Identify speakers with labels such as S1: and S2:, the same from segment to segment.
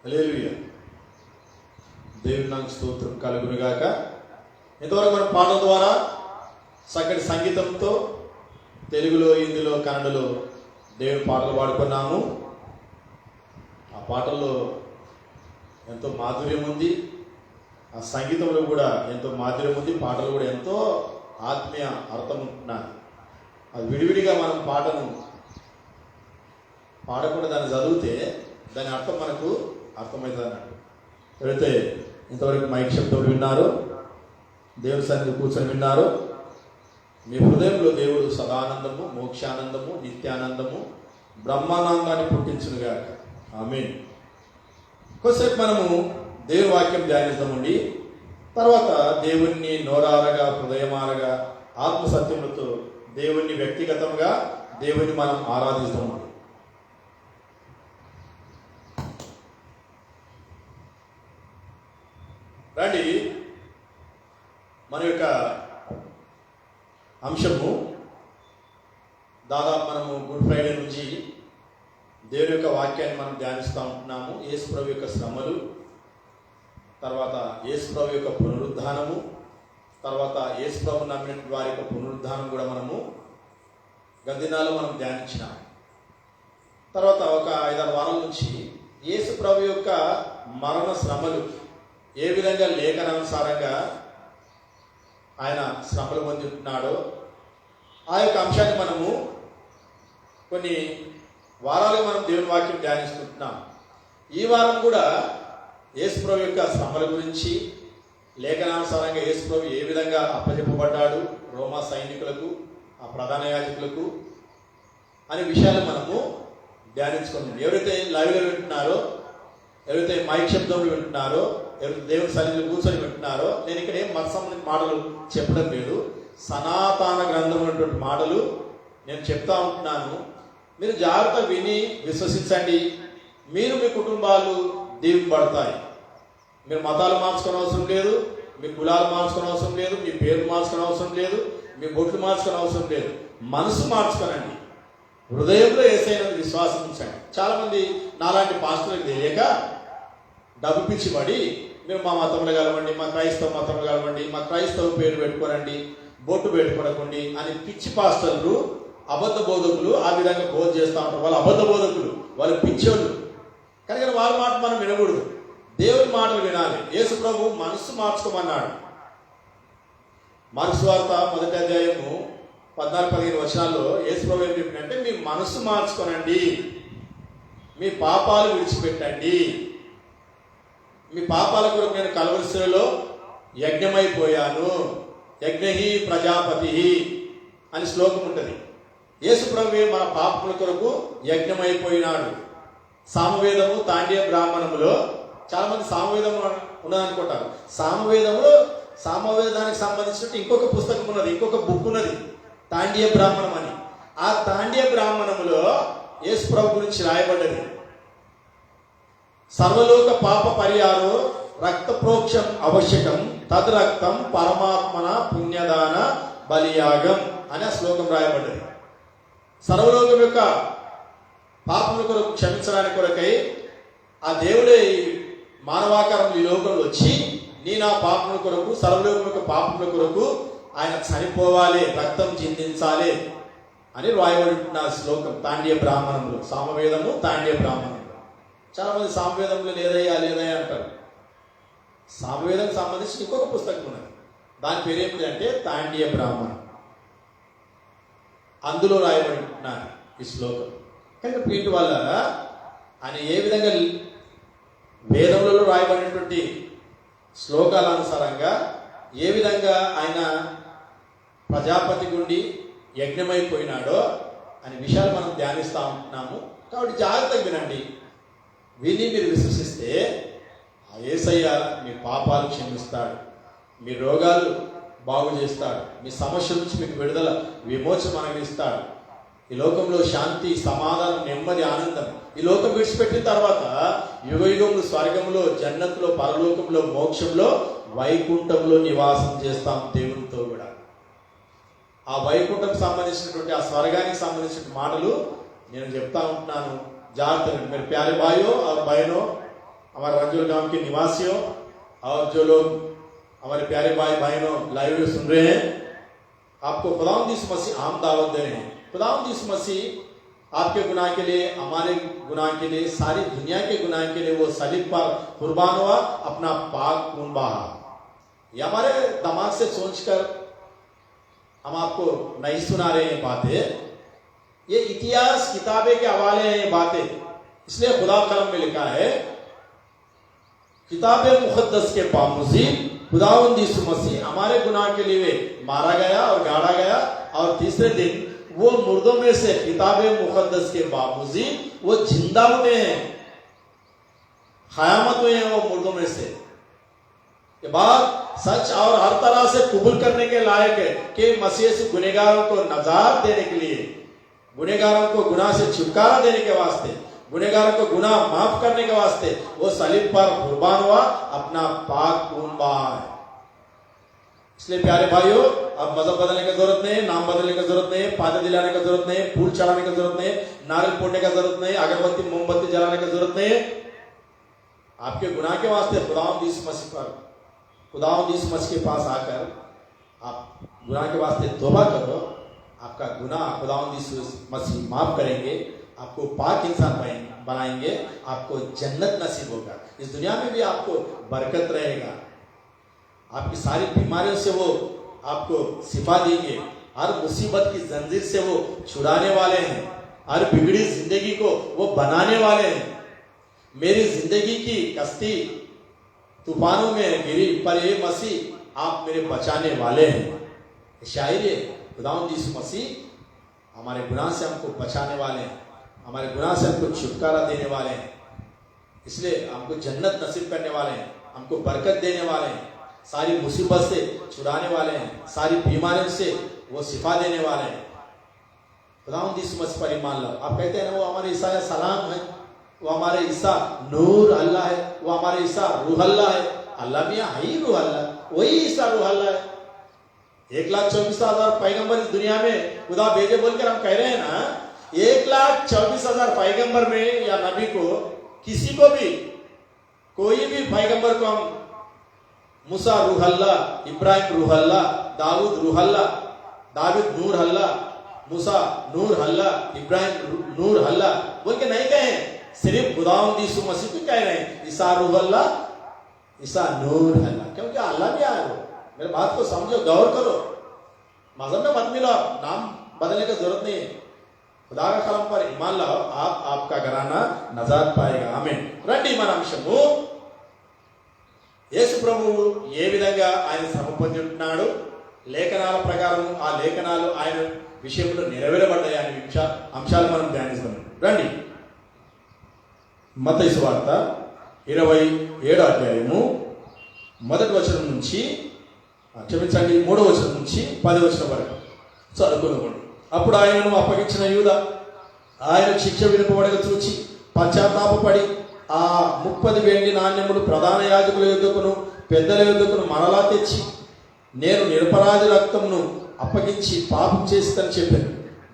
S1: హల్లెలూయా. దేవుని నాకు స్తోత్రం కలుగును గాక. ఇంతవరకు మనం పాటల ద్వారా చక్కటి సంగీతంతో తెలుగులో, హిందీలో, కన్నడలో దేవుని పాటలు పాడుకున్నాము. ఆ పాటల్లో ఎంతో మాధుర్యం ఉంది, ఆ సంగీతంలో కూడా ఎంతో మాధుర్యం ఉంది, పాటలు కూడా ఎంతో ఆత్మీయ అర్థం ఉంటున్నాయి. అది విడివిడిగా మనం పాటను పాడకుండా దాన్ని చదివితే దాని అర్థం మనకు అర్థమవుతుంది అన్నట్టు. ఎవరైతే ఇంతవరకు మైక్ శబ్దం విన్నారో, దేవుని సన్నిధి కూర్చొని విన్నారో, మీ హృదయంలో దేవుడు సదానందము, మోక్షానందము, నిత్యానందము, బ్రహ్మానందాన్ని పుట్టించునుగా. ఆమేన్. కొద్దిసేపు మనము దేవుని వాక్యం ధ్యానిస్తామండి. తర్వాత దేవుణ్ణి నోరారగా, హృదయమారగా, ఆత్మసత్యములతో దేవుణ్ణి వ్యక్తిగతంగా దేవుణ్ణి మనం ఆరాధిస్తాము. రండి, మన యొక్క అంశము దాదాపు మనము గుడ్ ఫ్రైడే నుంచి దేవుని యొక్క వాక్యాన్ని మనం ధ్యానిస్తూ ఉంటున్నాము. యేసు ప్రభు యొక్క శ్రమలు, తర్వాత యేసు ప్రభు యొక్క పునరుద్ధానము, తర్వాత యేసు ప్రభు నమ్మిన వారి యొక్క పునరుద్ధానం కూడా మనము గదినాలో మనం ధ్యానించినాము. తర్వాత ఒక 5-6 వారాల నుంచి యేసు ప్రభు యొక్క మరణ శ్రమలు ఏ విధంగా లేఖనానుసారంగా ఆయన శ్రమలు పొందుతున్నాడో ఆ యొక్క అంశాన్ని మనము కొన్ని వారాలుగా మనం దేవుని వాక్యం ధ్యానిస్తుంటున్నాం. ఈ వారం కూడా యేసుప్రభు యొక్క శ్రమల గురించి, లేఖనానుసారంగా యేసుప్రభు ఏ విధంగా అప్పచెప్పబడ్డాడు రోమా సైనికులకు, ఆ ప్రధాన యాజకులకు అనే విషయాలు మనము ధ్యానించుకున్నాం. ఎవరైతే లైవ్లో వింటున్నారో, ఎవరైతే మైక్ శబ్దంలో వింటున్నారో, ఎవరైతే దేవుని సన్నిధిలో కూర్చొని వింటున్నారో, నేను ఇక్కడ ఏం మత సంబంధించిన మాటలు చెప్పడం లేదు, సనాతన గ్రంథం అనేటువంటి మాటలు నేను చెప్తా ఉంటున్నాను. మీరు జాగ్రత్త విని విశ్వసించండి. మీరు మీ కుటుంబాలు దీవింపబడతాయి. మీరు మతాలు మార్చుకునే అవసరం లేదు, మీ కులాలు మార్చుకునే అవసరం లేదు, మీ పేరు మార్చుకునే అవసరం లేదు, మీ బొట్లు మార్చుకునే అవసరం లేదు. మనసు మార్చుకోనండి, హృదయంలో యేసయ్యను విశ్వాసం ఉంచండి. చాలామంది నాలాంటి పాస్టర్లకు తెలియక డబ్బు పిచ్చి పడి, మీరు మా మతంలో కలవండి, మా క్రైస్తవ మతంలో కలవండి, మా క్రైస్తవ పేరు పెట్టుకోనండి, బొట్టు పెట్టుకోనకండి అని పిచ్చి పాస్టర్లు, అబద్ధ బోధకులు ఆ విధంగా బోధ చేస్తూ ఉంటారు. వాళ్ళు అబద్ధ బోధకులు, వాళ్ళు పిచ్చోళ్ళు. కనుక వాళ్ళ మాట మనం వినకూడదు, దేవుని మాటలు వినాలి. యేసు ప్రభు మనసు మార్చుకోమన్నాడు. మార్కు సువార్త 1వ అధ్యాయము 14-15 వచనాల్లో యేసు ప్రభు ఏం చెప్పినంటే, మీ మనసు మార్చుకోనండి, మీ పాపాలు విడిచిపెట్టండి. మీ పాపాల కొరకు నేను కల్వరిశిలలో యజ్ఞమైపోయాను, యజ్ఞహి ప్రజాపతి అని శ్లోకం ఉంటుంది. యేసు ప్రభువే మన పాపముల కొరకు యజ్ఞమైపోయినాడు. సామవేదము, తాండీయ బ్రాహ్మణములో చాలామంది సామవేదం ఉన్నదనుకుంటారు. సామవేదానికి సంబంధించినట్టు ఇంకొక పుస్తకం ఉన్నది, ఇంకొక బుక్ ఉన్నది, తాండీయ బ్రాహ్మణం అని. ఆ తాండీయ బ్రాహ్మణములో యేసు ప్రభు గురించి రాయబడ్డది. సర్వలోక పాప పరిహారో రక్త ప్రోక్షం ఆవశ్యకం, తద్ రక్తం పరమాత్మన పుణ్యదాన బలియాగం అని ఆ శ్లోకం రాయబడ్డది. సర్వలోకం యొక్క పాపముల కొరకు క్షమించడానికి కొరకై ఆ దేవుడే మానవాకారం ఈ లోకంలో వచ్చి, నా పాపముల కొరకు, సర్వలోకం యొక్క పాపముల కొరకు ఆయన చనిపోవాలి, రక్తం చిందించాలి అని రాయబడిన శ్లోకం తాండీయ బ్రాహ్మణంలో. సామవేదము, తాండీయ బ్రాహ్మణంలో. చాలా మంది సామవేదంలో లేదయ్యా అంటారు. సామవేదం సంబంధించి ఇంకొక పుస్తకం ఉన్నది, దాని పేరు ఏమిటి అంటే తాండీయ బ్రాహ్మణం. అందులో రాయబడినారు ఈ శ్లోకం. కనుక వీటి వల్ల ఆయన ఏ విధంగా వేదములలో రాయబడినటువంటి శ్లోకాల అనుసారంగా ఏ విధంగా ఆయన ప్రజాపతి గుండి యజ్ఞమైపోయినాడో అనే విషయాలు మనం ధ్యానిస్తూ ఉంటున్నాము. కాబట్టి జాగ్రత్తగా వినండి. విని మీరు విశ్వసిస్తే ఆ యేసయ్య మీ పాపాలు క్షమిస్తాడు, మీ రోగాలు బాగు చేస్తాడు, మీ సమస్యల నుంచి మీకు విడుదల, విమోచన మనగిస్తాడు. ఈ లోకంలో శాంతి, సమాధానం, నెమ్మది, ఆనందం ఈ లోకం విడిచిపెట్టిన తర్వాత యుగయుగంలో స్వర్గంలో, జన్నతులో, పరలోకంలో, మోక్షంలో, వైకుంఠంలో నివాసం చేస్తాం దేవునితో కూడా. ఆ వైకుంఠం సంబంధించినటువంటి, ఆ స్వర్గానికి సంబంధించిన మాటలు నేను చెప్తా ఉంటున్నాను. జాగ్రత్తగా మీరు ప్యారి బాయో ఆ బయనో हमारे रंजोल गांव के निवासियों और जो लोग हमारे प्यारे भाई बहनों लाइव सुन रहे हैं, आपको खुदावंद यीशु मसीह आम दावत दे रहे हैं। खुदावंद यीशु मसीह आपके गुनाह के लिए, हमारे गुनाह के लिए, सारी दुनिया के गुनाह के लिए वो सलीब पर कुर्बान हुआ, अपना पाक खून बहा। ये हमारे दिमाग से सोचकर हम आपको नहीं सुना रहे हैं बातें, ये इतिहास किताबें के हवाले हैं ये बातें। इसलिए खुदा कलम में लिखा है, किताब मुकद्दस के बावजूद खुदावंद यीशु मसीह हमारे गुनाह के लिए मारा गया और गाड़ा गया, और तीसरे दिन वो मुर्दों में से किताब मुकद्दस के बावजूद वो जिंदा हुए हैं, क़यामत हुए हैं वो मुर्दों में से। के बाद सच और हर तरह से कबूल करने के लायक है कि मसीह से गुनहगारों को नजात देने के लिए, गुनहगारों को गुनाह से छुटकारा देने के वास्ते, गुनहगारों को गुनाह माफ करने के वास्ते वो सलीब पर कुर्बान हुआ, अपना पाक खून बहा है। इसलिए प्यारे भाइयों, अब मजहब बदलने की जरूरत नहीं, नाम बदलने की जरूरत नहीं, पाते दिलाने की जरूरत नहीं, फूल चढ़ाने की जरूरत नहीं, नारियल फोड़ने की जरूरत नहीं, अगरबत्ती मोमबत्ती जलाने की जरूरत नहीं। आपके गुनाह के वास्ते खुदावंद यीशु मसीह के पास आकर आप गुनाह के वास्ते तौबा करो, आपका गुनाह खुदावंद यीशु मसीह माफ करेंगे, आपको पाक इंसान बनाएंगे, आपको जन्नत नसीब होगा, इस दुनिया में भी आपको बरकत रहेगा, आपकी सारी बीमारियों से वो आपको शिफा देंगे, हर मुसीबत की जंजीर से वो छुड़ाने वाले हैं, हर बिगड़ी जिंदगी को वो बनाने वाले हैं। मेरी जिंदगी की कश्ती तूफानों में गिरी, पर ये मसीह आप मेरे बचाने वाले हैं। शायरी है, खुदावंद यीशु मसीह हमारे गुनाह से हमको बचाने वाले हैं, हमारे गुनाह से हमको छुटकारा देने वाले हैं, इसलिए हमको जन्नत नसीब करने वाले हैं, हमको बरकत देने वाले हैं, सारी मुसीबत से छुड़ाने वाले हैं, सारी बीमारियों से वो शिफा देने वाले हैं। खुदावंद यीशु मसीह पर ईमान लाओ। आप कहते हैं ना, वो हमारे ईसा सलाम है, वो हमारे ईसा नूर अल्लाह है, वो हमारे ईसा रूह अल्लाह है। अल्लाह भी है ही रूह अल्लाह, वही ईसा रूह अल्लाह है। 1,24,000 पैगंबर इस दुनिया में खुदा भेजे बोलकर हम कह रहे हैं ना, 1,24,000 पैगंबर में या नबी को, किसी को भी, कोई भी पैगंबर को हम मूसा रूह अल्लाह, इब्राहिम रूह अल्लाह, दाऊद रूह अल्लाह, दाऊद नूर अल्लाह, मूसा नूर अल्लाह, इब्राहिम नूर अल्लाह बोल के नहीं कहे, सिर्फ खुदावंद यीशु मसीह को कह रहे हैं, ईसा रूह अल्लाह, ईसा नूर अल्लाह, क्योंकि अल्लाह भी आया। मेरे बात को समझो, गौर करो, मजहब में मत मिलो, नाम बदलने की जरूरत नहीं है, खुदा का कलम पर ईमान लाओ, आपका घराना नजात पाएगा। आमीन। రండి మన అంశము, యేసు ప్రభువు ఏ విధంగా ఆయన శ్రమ పొంది ఉంటున్నాడు, లేఖనాల ప్రకారం ఆ లేఖనాలు ఆయన విషయంలో నెరవేరబడ్డాయి అనే అంశాలు మనం ధ్యానిస్తాం. రండి, మత్తయి సువార్త 27వ అధ్యాయము 1వ వచనం నుంచి, క్షమించండి 3వ వచనం నుంచి 10వ వచనం వరకు చదువుకున్నాడు. అప్పుడు ఆయనను అప్పగించిన యూదా ఆయన శిక్ష వినపబడక చూచి పశ్చాత్తాపపడి ఆ 30 వెండి నాణ్యములు ప్రధాన యాజకుల యొద్దకును పెద్దల యొద్దకును మరలా తెచ్చి, నేను నిరపరాధి రక్తమును అప్పగించి పాపం చేస్తానని చెప్పాను.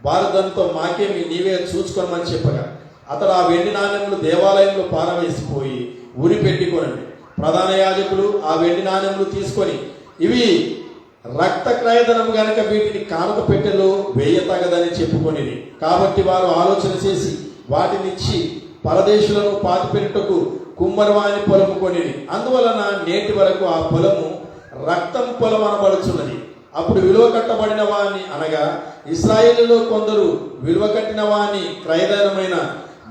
S1: వారు దానితో మాకేమి, నీవే చూసుకోమని చెప్పగా, అతడు ఆ వెండి నాణ్యములు దేవాలయంలో పారవేసిపోయి ఉరి పెట్టుకొనండి. ప్రధాన యాజకులు ఆ వెండి నాణ్యములు తీసుకొని, ఇవి రక్త క్రయధనము గనక వీటిని కానుక పెట్టెలో వేయతగదని చెప్పుకొనిది. కాబట్టి వారు ఆలోచన చేసి వాటినిచ్చి పరదేశులను పాతిపెట్టుటకు కుమ్మరివాని పొలము కొనిది. అందువలన నేటి వరకు ఆ పొలము రక్తం పొలం అనబడుచున్నది. అప్పుడు విలువ కట్టబడిన వాని, అనగా ఇశ్రాయేలులో కొందరు విలువ కట్టిన వాని క్రయధనమైన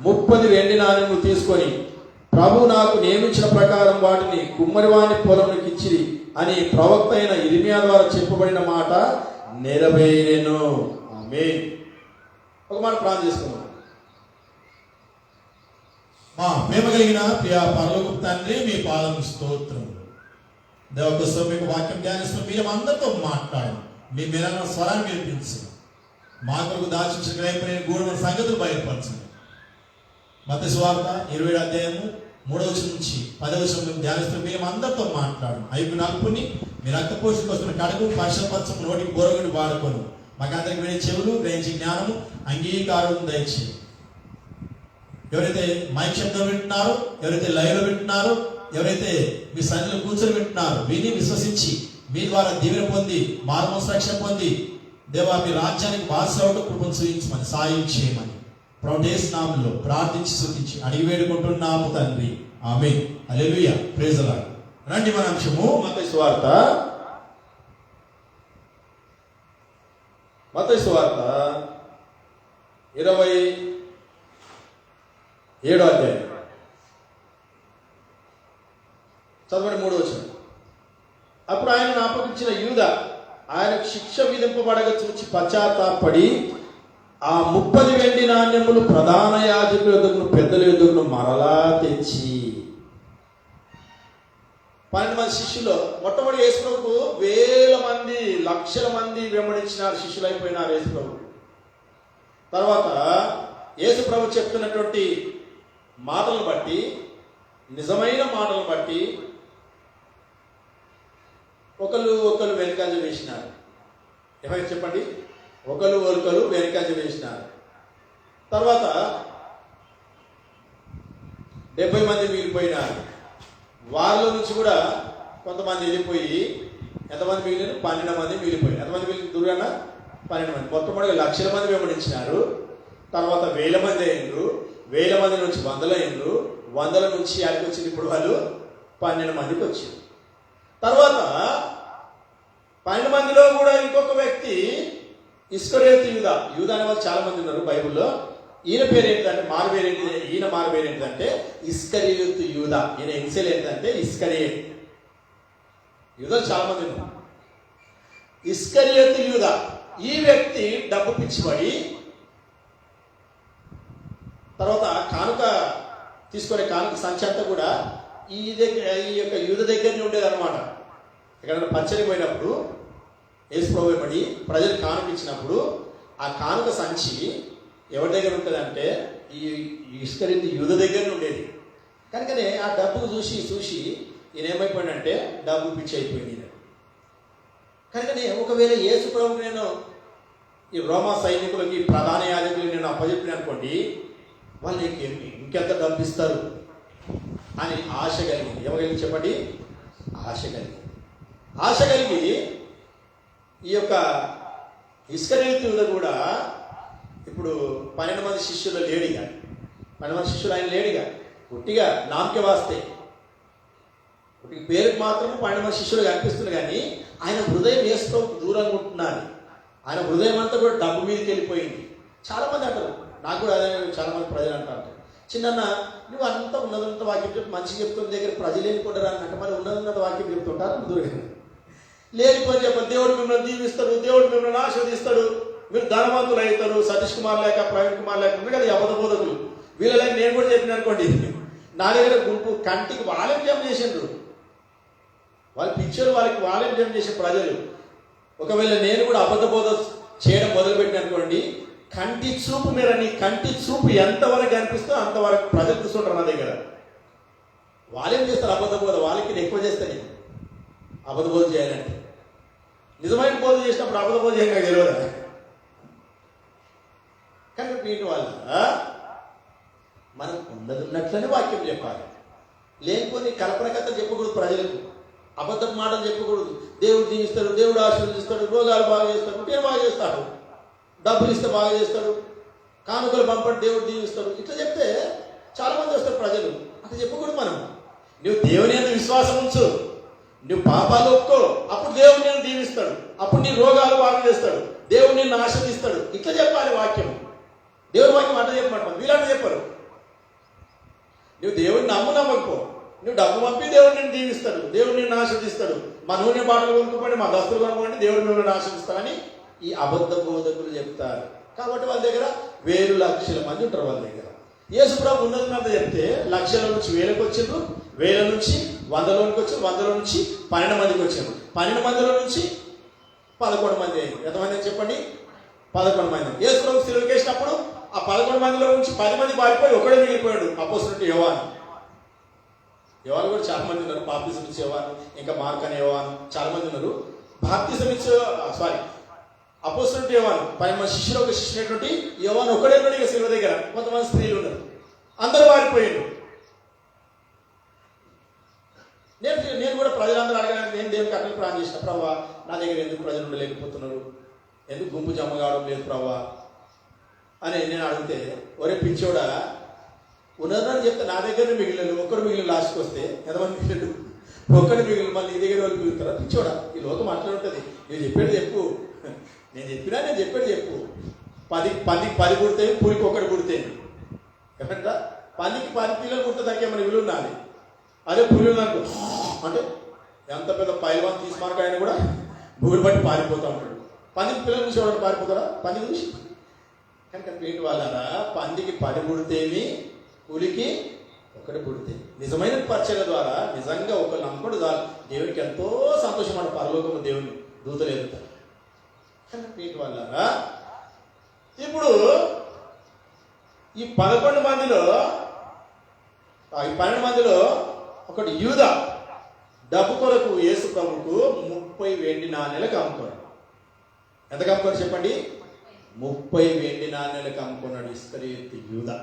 S1: 30 వెండి నాణెములు తీసుకొని, ప్రభు నాకు నియమించిన ప్రకారం వాటిని కుమ్మరివాని పొలంకి ఇచ్చిరి అని ప్రవక్త అయిన ఇర్మియా ద్వారా చెప్పబడిన మాట నెరవేరెను. ఆమేన్. ఒక మాట ప్రార్థన చేసుకుందాం. మా ప్రేమ కలిగిన ప్రియ పరలోకపు తండ్రి, మీ పాదం స్తోత్రం. దేవకోసం మీకు వాక్యం ధ్యానిస్తున్న మీరు అందరితో మాట్లాడండి, మీ మేరన్న స్వరాన్ని వినిపించండి, మా కొరకు దాచించిన గ్రహింపలేని గూఢమైన సంగతులు బయలుపరచండి. మత్తయి సువార్త 27వ అధ్యాయము 3వ వచనం నుంచి 10వ వచనం ధ్యానిస్తున్న మేము అందరితో మాట్లాడండి. ఐదు నలుపుని మీ రక్తపోషకు వస్తున్న కడుగు పరిశుభ్రపరచం, నోటికి బోరగుని వాడుకొని మాకందరికి వినే చెవులు, గ్రహించి జ్ఞానము, అంగీకారం దయచేయండి. ఎవరైతే మైక్ శబ్దం వింటున్నారో, ఎవరైతే లైవ్లో వింటున్నారో, ఎవరైతే మీ సన్నిధిలో కూర్చొని వింటున్నారో, విని విశ్వసించి మీ ద్వారా దీవెన పొంది మారుమనసు రక్షణ పొంది దేవా మీ రాజ్యానికి వారసులవుటకు కృపను చూపించమని సాయం చేయమని ప్రభువు యేసు నామములో ప్రార్థించి స్తుతించి అడిగి వేడుకుంటున్నాము తండ్రి. ఆమేన్. హల్లెలూయా. Praise the lord. రండి మన అంశము మత్తయి సువార్త 27వ అధ్యాయం చదవండి 3వ వచనం. అప్పుడు ఆయనను అప్పగించిన యూదా ఆయనకు శిక్ష విధింపబడగా చూచి పశ్చాత్తాపడి ఆ 30 వెండి నాణ్యములు ప్రధాన యాజకుల యొద్దకును పెద్దల యొద్దకును మరలా తెచ్చి 12 మంది శిష్యులు మొట్టమొదటి యేసు ప్రభువు వేల మంది లక్షల మంది వెంబడించినారు, శిష్యులు అయిపోయినారు యేసు ప్రభు. తర్వాత యేసు ప్రభు చెప్తున్నటువంటి మాటలను బట్టి, నిజమైన మాటలను బట్టి ఒకరు వెనుకంజ వేసినారు. ఎవరైనా చెప్పండి, ఒకరు వెనుకంజ వేసినారు. తర్వాత 70 మంది మిగిలిపోయినారు. వారిలో నుంచి కూడా కొంతమంది వెళ్ళిపోయి ఎంతమంది మిగిలిన 12 మంది మిగిలిపోయి, ఎంతమంది మిగిలిన దూరాన 12 మంది. మొట్టమొదటిగా లక్షల మంది వెంబడించినారు, తర్వాత వేల మంది అయినరు, వేల మంది నుంచి వందలు అయినరు, వందల నుంచి యాడికి వచ్చింది ఇప్పుడు వాళ్ళు 12 మందికి వచ్చింది. తర్వాత 12 మందిలో కూడా ఇంకొక వ్యక్తి ఇస్కరియోతు యూదా అనే వాళ్ళు చాలా మంది ఉన్నారు బైబిల్లో. ఈయన పేరు ఏంటంటే మారు పేరు ఏంటంటే ఇస్కరియోతు యూదా. ఈయన ఇన్సియల్ ఏంటంటే ఇస్కరియోతు. యూదాలు చాలా మంది ఉన్నారు. ఇస్కరియోతు యూదా ఈ వ్యక్తి డబ్బు పిచ్చిపడి తర్వాత కానుక తీసుకునే కానుక సంచి అంతా కూడా ఈ యొక్క యూద దగ్గరనే ఉండేది అనమాట. ఎక్కడైనా పచ్చడి పోయినప్పుడు యేసు ప్రభువు పడి ప్రజలు కానుక ఇచ్చినప్పుడు ఆ కానుక సంచి ఎవరి దగ్గర ఉంటుందంటే ఈ ఇస్కరియోతు యూద దగ్గరనే ఉండేది. కనుకనే ఆ డబ్బును చూసి ఈయన ఏమైపోయాడంటే డబ్బు పిచ్చి అయిపోయింది. కనుకనే ఒకవేళ యేసు ప్రభువు నేను ఈ రోమా సైనికులకి ప్రధాన యాజకులకి నేను అప్పచెప్పిన అనుకోండి, వాళ్ళు ఇంకెంత డబ్బు ఇస్తారు అని ఆశ కలిగింది. ఎవరికి చెప్పండి, ఆశ కలిగి ఈ యొక్క ఇస్కరియోతు కూడా ఇప్పుడు 12 మంది శిష్యులు లేడిగా, 12 మంది శిష్యులు ఆయన లేడిగా, పుట్టిగా నామకే వాస్తే పుట్టికి పేరుకి మాత్రం 12 మంది శిష్యులు కనిపిస్తుంది, కానీ ఆయన హృదయం యేసుతో దూరంగా ఉంటున్నారు. ఆయన హృదయం అంతా కూడా డబ్బు మీదకి వెళ్ళిపోయింది. చాలామంది అంటారు, నాకు కూడా అదే చాలామంది ప్రజలు అంటారు, చిన్న నువ్వు అంతా ఉన్నదంత వాక్యం చెప్పి మంచి చెప్తున్న దగ్గర ప్రజలు ఏనుకుంటారు అంటే మరి ఉన్నదంత వాక్యం చెప్తుంటారు. దూరంగా లేనిపోయి చెప్పండి, దేవుడు మిమ్మల్ని దీవిస్తాడు, దేవుడు మిమ్మల్ని ఆశీర్వదిస్తాడు, మీరు ధనవంతులు అవుతారు. సతీష్ కుమార్ లేక ప్రవీణ్ కుమార్ లేక ఉన్నాయి కదా అబద్ధ బోధకులు, వీళ్ళకి నేను కూడా చెప్పిన అనుకోండి, నా దగ్గర గుంపు కంటికి వాళ్ళేం జమ చేసిండ్రు, వాళ్ళ పిక్చర్ వాళ్ళకి వాళ్ళేం జమ చేసే ప్రజలు. ఒకవేళ నేను కూడా అబద్ధ బోధ చేయడం మొదలుపెట్టిన అనుకోండి, కంటి చూపు మీద నీ కంటి చూపు ఎంతవరకు కనిపిస్తో అంతవరకు ప్రజలు కూర్చుంటారు నా దగ్గర. వాళ్ళేం చేస్తారు అబద్ధ బోధ, వాళ్ళకి ఎక్కువ చేస్తా నేను అబద్ధ బోధ చేయాలంటే. నిజమైన బోధ చేసినప్పుడు అబద్ధ బోధ చేయగా తెలియదా? కనుక వీటి వల్ల మనం ఉన్నట్లనే వాక్యం చెప్పాలి. లేకపోతే కల్పన కథ చెప్పకూడదు, ప్రజలకు అబద్ధపు మాటలు చెప్పకూడదు. దేవుడు దీవిస్తాడు, దేవుడు ఆశీర్వదిస్తాడు, రోగాలు బాగా చేస్తాడు, పుట్టిన బాగా చేస్తాడు, డబ్బులు ఇస్తే బాగా చేస్తాడు, కానుకలు పంపండి దేవుడు దీవిస్తాడు, ఇట్లా చెప్తే చాలా మంది వస్తారు ప్రజలు. అట్లా చెప్పకూడదు. మనం నువ్వు దేవుని యందు విశ్వాసం ఉంచు, నువ్వు పాపాలు ఒప్పుకో, అప్పుడు దేవుడు నేను దీవిస్తాడు, అప్పుడు నీ రోగాలు బాగా చేస్తాడు, దేవుడు నిన్ను ఆశీర్వదిస్తాడు. ఇట్లా చెప్పాలి వాక్యం. దేవుడి వాక్యం అట్లా చెప్పమంటాం, వీళ్ళంటే చెప్పరు. నువ్వు దేవుడిని నమ్మకపో, నువ్వు డబ్బు పంపి దేవుడు నిన్ను దీవిస్తాడు, దేవుడు నిన్ను ఆశీర్వదిస్తాడు, మా నూనె బాటలు కొనుక్కోండి, మా దస్తులు కొనుక్కోండి, దేవుడు మిమ్మల్ని ఆశీర్వదిస్తాడని ఈ అబద్ధ బోధకులు చెప్తారు. కాబట్టి వాళ్ళ దగ్గర వేలు లక్షల మంది ఉంటారు. వాళ్ళ దగ్గర యేసు ప్రభు ఉన్నదంతా చెప్తే లక్షల నుంచి వేలకు వచ్చిండ్రు, వేల నుంచి 100లోనికి వచ్చారు, 100లో నుంచి 12 మందికి వచ్చారు, 12 మందిలో నుంచి 11 మంది అయ్యారు. ఎంతమంది చెప్పండి? 11 మంది. యేసు ప్రభు సిలువకి వేసినప్పుడు ఆ 11 మందిలో నుంచి 10 మంది పారిపోయి ఒకడే మిగిలిపోయాడు, అపోస్తలుడు యోహాను. యోహాను కూడా చాలా మంది ఉన్నారు. బాప్తిసం ఇచ్చే యోహాను, ఇంకా మార్క్ అనే యోహాను, చాలా మంది ఉన్నారు. బాప్తిసం ఇచ్చే అపోస్తలుడు యోహాను 10 మంది శిష్యులు, ఒక శిష్యునటువంటి యోహాను ఒకడే ఉన్నాడు ఇక సిలువ దగ్గర. కొంతమంది స్త్రీలు ఉన్నారు. అందరూ పారిపోయారు. నేను కూడా ప్రజలందరూ అడగడానికి నేను దేవునికి అట్లా ప్రార్థన చేసిన, ప్రభా నా దగ్గర ఎందుకు ప్రజలు ఉండలేకపోతున్నారు, ఎందుకు గుంపు జమ కావడం లేదు ప్రభా అని నేను అడిగితే, ఒరే పిచ్చోడా ఉన్నదని చెప్తే నా దగ్గర మిగిలిన ఒక్కడు మిగిలిన లాస్ట్కి వస్తే ఎంతమంది మిగిలిన ఒక్కడు మిగిలిన మళ్ళీ నీ దగ్గర వాళ్ళు మిగులుతారా? పిచ్చోడా, ఈ లోకం అట్లా ఉంటుంది. నేను చెప్పేది చెప్పు, నేను చెప్పేది చెప్పు. 10 పుడితే పూరికి ఒకటి పుడితే ఏమంటా, 10 పిల్లలు పుడితే దానికి ఏమైనా విలువ ఉన్నది. అదే పులి నాకు అంటే ఎంత పెద్ద పైల్వాన్ తీసుమార్కాయని కూడా భూమిని బట్టి పారిపోతూ ఉంటాడు. 10 పిల్లలు చూసి ఎవరైనా పారిపోతారా? 10 చూసి. కనుక పేటు వాళ్ళరా, 10కి 10 పుడితేమి, పులికి ఒకటి పుడితే. నిజమైన పరిచయ ద్వారా నిజంగా ఒకరు నమ్మకం చాలు, దేవునికి ఎంతో సంతోషం. మన పరలోకము దేవుని దూతలు ఎదుగుతారు. కనుక పేటు వాళ్ళరా, ఇప్పుడు ఈ 11 మందిలో ఒకటి యూదా డబ్బు కొరకు యేసు ప్రభుకు 30 వెండి నాణేలకు అమ్ముకున్నాడు. ఎంత అమ్ముకున్నాడు చెప్పండి? 30 వెండి నాణేలకు అమ్ముకున్నాడు ఇస్కరియోతు యూదా.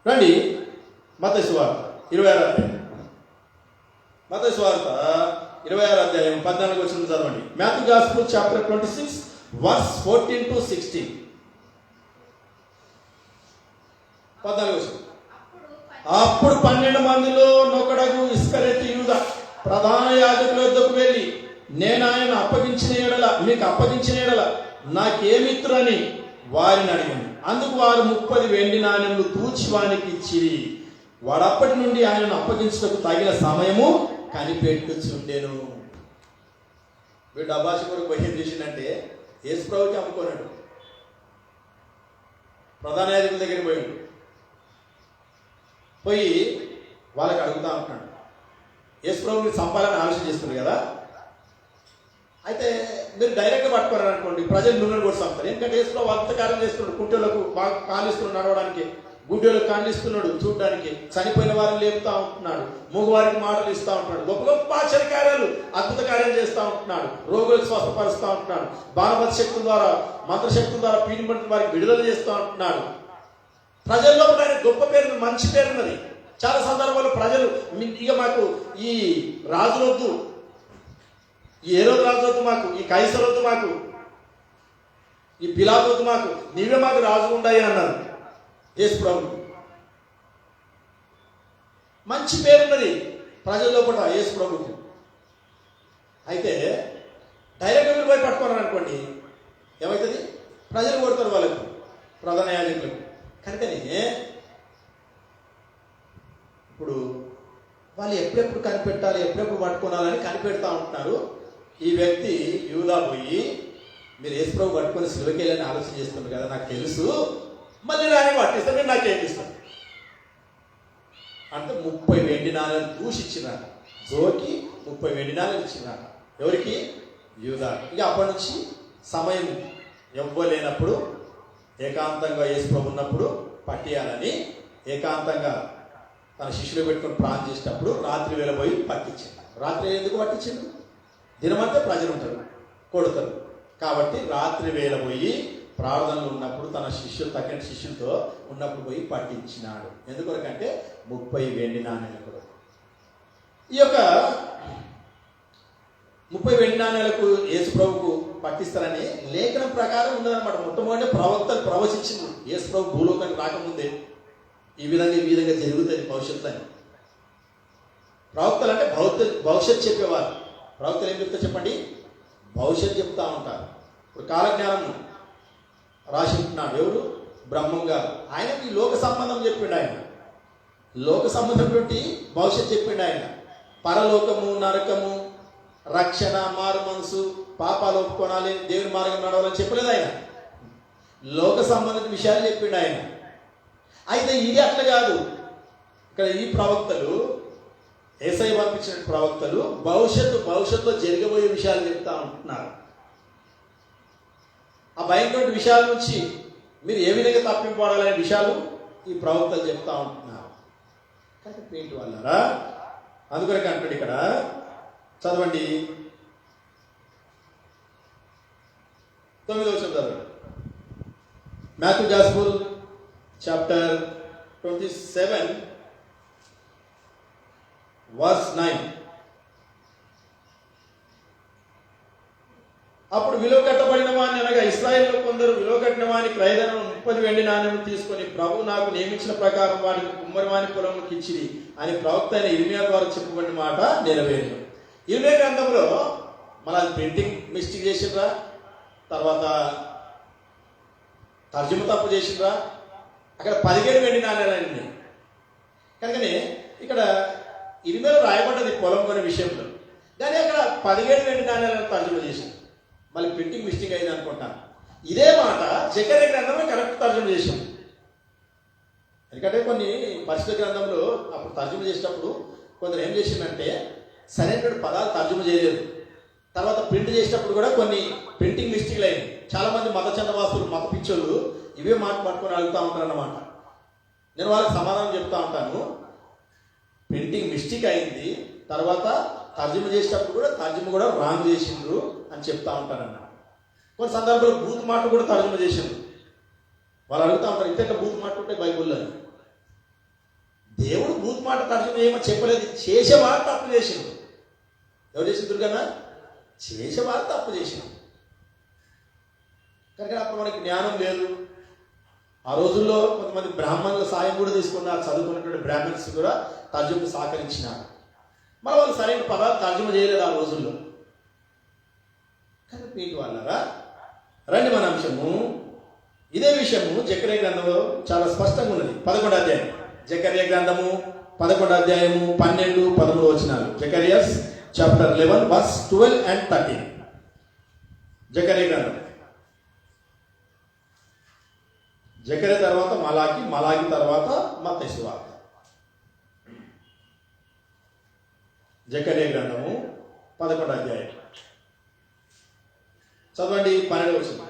S1: రండి మత్తయి సువార్త 26 అధ్యాయం. మత్తయి సువార్త 26 అధ్యాయం 14 వచనం చదవండి. Matthew gospel chapter 26 verse 14 to 16. 14 వచనం. అప్పుడు 12 మందిలో నొకడగు ఇస్కరియోతు యూదా ప్రధాన యాజకుల వద్దకు వెళ్ళి, నేను ఆయన మీకు అప్పగించిన ఎడల నాకేమిత్రుని వారిని అడిగింది. అందుకు వారు 30 వెండి నాణెములు తూచి వానికి ఇచ్చిరి. వాడప్పటి నుండి ఆయనను అప్పగించుటకు తగిన సమయము కనిపెట్టుచుండెను. వీడు డబ్బాసి కొరకు భయం చేసిందంటే యేసు ప్రభుకి అమ్ముకోనాడు. ప్రధాన యాజకుల దగ్గరికి పోయి వాళ్ళకి అడుగుతా ఉంటున్నాడు. యేసు ప్రభుని సంపాలని ఆలోచన చేస్తుంది కదా. అయితే మీరు డైరెక్ట్గా పట్టుకోరని అనుకోండి, ప్రజలు నూనెను కూడా చంపుతారు. ఎందుకంటే యేసు ప్రభు అంత కార్యం చేస్తున్నాడు. కుంటోళ్ళకు బాగా కాలిస్తున్నాడు నడవడానికి, గుడ్డోళ్ళకు కాలిస్తున్నాడు చూడడానికి, చనిపోయిన వారిని లేపుతా ఉంటున్నాడు, మూగవారికి మాటలు ఇస్తూ ఉంటున్నాడు, గొప్ప గొప్ప ఆశ్చర్య కార్యాలు అద్భుత కార్యాలు చేస్తూ ఉంటున్నాడు, రోగులకు స్వస్థపరుస్తూ ఉంటున్నాడు, బాణపతి శక్తుల ద్వారా మంత్రశక్తుల ద్వారా పీడిపడిన వారికి విడుదల చేస్తూ ఉంటున్నాడు. ప్రజల్లో ఆయన గొప్ప పేరు, మంచి పేరున్నది. చాలా సందర్భాల్లో ప్రజలు ఇక మాకు ఈ రాజులొద్దు, ఈ హేరోదు రాజు వద్దు మాకు, ఈ కైసర్ వద్దు మాకు, ఈ పిలాతు వద్దు మాకు, నీవే మాకు రాజు ఉండాయి అన్నారు యేసు ప్రభు. మంచి పేరున్నది ప్రజల్లో కూడా యేసు ప్రభుకి. అయితే డైరెక్ట్గా మీరు పోయి పట్టుకోవాలని అనుకోండి, ఏమవుతుంది? ప్రజలు కొడతారు వాళ్ళకు, ప్రధాన యాజకులకు. కనుకనే ఇప్పుడు వాళ్ళు ఎప్పుడెప్పుడు కనిపెట్టాలి, ఎప్పుడెప్పుడు పట్టుకోవాలని కనిపెడతా ఉంటున్నారు. ఈ వ్యక్తి యూదా పోయి, మీరు యేసు ప్రభు పట్టుకొని సిలువకి వెళ్ళని ఆలోచన చేస్తున్నారు కదా, నాకు తెలుసు, మళ్ళీ రాని పట్టిస్తాను, నేను నాకేం ఇస్తాను అంటే 30 వెండి నాణాలు చూసి ఇచ్చినారు. జోకి 30 వెండి నాణాలు ఇచ్చినారు. ఎవరికి? యూదా. ఇక అప్పటి నుంచి సమయం ఇవ్వలేనప్పుడు, ఏకాంతంగా యేసు ప్రభు ఉన్నప్పుడు పట్టియాలని ఏకాంతంగా తన శిష్యులు పెట్టుకొని ప్రార్థన చేసేటప్పుడు రాత్రి వేళ పోయి పట్టించింది. రాత్రి ఎందుకు పట్టించింది? దినమంతా ప్రజలు ఉంటారు, కొడతారు. కాబట్టి రాత్రి వేళ పోయి ప్రార్థనలు ఉన్నప్పుడు తన తగిన శిష్యులతో ఉన్నప్పుడు పోయి పట్టించినాడు. ఎందుకొరకంటే 30 వెండి నాణేల కొరకు. ఈ యొక్క 30 వెండి నాణేలకు యేసు ప్రభుకు పట్టిస్తారని లేఖనం ప్రకారం ఉన్నదన్నమాట. మొట్టమొదటి ప్రవక్తలు ప్రవచించింది యేసు ప్రభు భూలోకానికి రాకముందే ఈ విధంగా జరుగుతుంది భవిష్యత్తు అని. ప్రవక్తలు అంటే భవిష్యత్తు చెప్పేవారు. ప్రవక్తలు ఏం చెప్తా చెప్పండి? భవిష్యత్తు చెప్తా ఉంటారు. ఇప్పుడు కాలజ్ఞానం రాసి ఉంటున్నాడు ఎవరు? బ్రహ్మం గారు. ఆయనకి లోక సంబంధం చెప్పిండు. ఆయన లోక సంబంధం పెట్టి భవిష్యత్తు చెప్పిండు. ఆయన పరలోకము, నరకము, రక్షణ, మారు మనసు, పాపాలు ఒప్పుకోనాలి, దేవుని మార్గం నడవాలని చెప్పలేదు ఆయన. లోక సంబంధిత విషయాలు చెప్పిండు ఆయన. అయితే ఇది అట్లా కాదు. ఇక్కడ ఈ ప్రవక్తలు, యేసయ్య పంపించిన ప్రవక్తలు భవిష్యత్తులో జరగబోయే విషయాలు చెప్తా ఉంటున్నారు. ఆ భయంకరమైన విషయాల నుంచి మీరు ఏ విధంగా తప్పింపడాలనే విషయాలు ఈ ప్రవక్తలు చెప్తా ఉంటున్నారు. కానీ పేంటి వాళ్ళరా, అందుకొరకు అంటాడు ఇక్కడ, చదవండి 9వ వచనం చదవండి. Matthew gospel chapter 27 verse 9. అప్పుడు విలువ కట్టబడిన వాని అనగా ఇశ్రాయేలులో కొందరు విలువ కట్టిన వాని క్రయధనం 30 వెండి నాణ్యములు తీసుకొని ప్రభు నాకు నియమించిన ప్రకారం వారికి కుమ్మరి వాని పొలంలోకి ఇచ్చిరి అని ప్రవక్త అయిన ఇర్మియా ద్వారా చెప్పబడిన మాట నెరవేరు. ఇర్మియా గ్రంథంలో మన ప్రింటింగ్ మిస్టేక్ చేసిండ్రా, తర్వాత తర్జుమ తప్పు చేసిండ్రా, అక్కడ 17 వెండి నాణ్యాలన్నీ. కనుకనే ఇక్కడ ఇర్మియాలో రాయబడ్డది పొలం కొనే విషయంలో, కానీ అక్కడ 17 వెండి నాణ్యాలను తర్జుమ చేసింది. మళ్ళీ ప్రింటింగ్ మిస్టేక్ అయింది అనుకుంటాను. ఇదే మాట జకర్యా గ్రంథంలో కరెక్ట్ తర్జుమ చేసింది. ఎందుకంటే కొన్ని పరిశుద్ధ గ్రంథంలో అప్పుడు తర్జుమ చేసేటప్పుడు కొందరు ఏం చేసిందంటే సరైన పదాలు తర్జుమ చేయలేదు. తర్వాత ప్రింట్ చేసేటప్పుడు కూడా కొన్ని ప్రింటింగ్ మిస్టేక్లు అయింది. చాలామంది మత చందవాసులు, మత పిచ్చోళ్ళు ఇవే మాట పట్టుకొని అడుగుతూ ఉంటారు అన్నమాట. నేను వాళ్ళకి సమాధానం చెప్తా ఉంటాను. ప్రింటింగ్ మిస్టేక్ అయింది, తర్వాత తర్జుమ చేసేటప్పుడు కూడా తర్జుమ కూడా రాంగ్ చేసిండ్రు అని చెప్తా ఉంటారన్న. కొన్ని సందర్భాల్లో బూత్ మాట కూడా తర్జుమ చేసిండ్రు. వాళ్ళు అడుగుతూ ఉంటారు, ఇంత బూత్ మాట ఉంటే బైబుల్లో. దేవుడు బూత్ మాట తర్జుమ ఏమో చెప్పలేదు, చేసే మాట తప్పు చేసిండు. ఎవరు చేసిండ్రు కన్నా? చేసే మాట తప్పు చేసిండు. కనుక అప్పుడు మనకి జ్ఞానం లేదు. ఆ రోజుల్లో కొంతమంది బ్రాహ్మణుల సాయం కూడా తీసుకున్నారు. చదువుకున్నటువంటి బ్రాహ్మణ్స్ కూడా తర్జుమ సహకరించినారు. మరి వాళ్ళు సరైన పదాలు తర్జుమ చేయలేదు ఆ రోజుల్లో. కానీ వీటి వాళ్ళరా రండి, మన అంశము ఇదే విషయము జకర్యా గ్రంథంలో చాలా స్పష్టంగా ఉన్నది. 11వ అధ్యాయం జకర్యా గ్రంథము 11వ అధ్యాయము 12, 13 వచనాలు. జకర్యాస్ చాప్టర్ 11 verse 12 and 13. జకర్యా గ్రంథం. జకర్యా తర్వాత మలాకి, మలాకి తర్వాత మత్తయి సువార్త. జకర్యా గ్రంథము 11వ అధ్యాయం చదవండి. 12వ వచనం.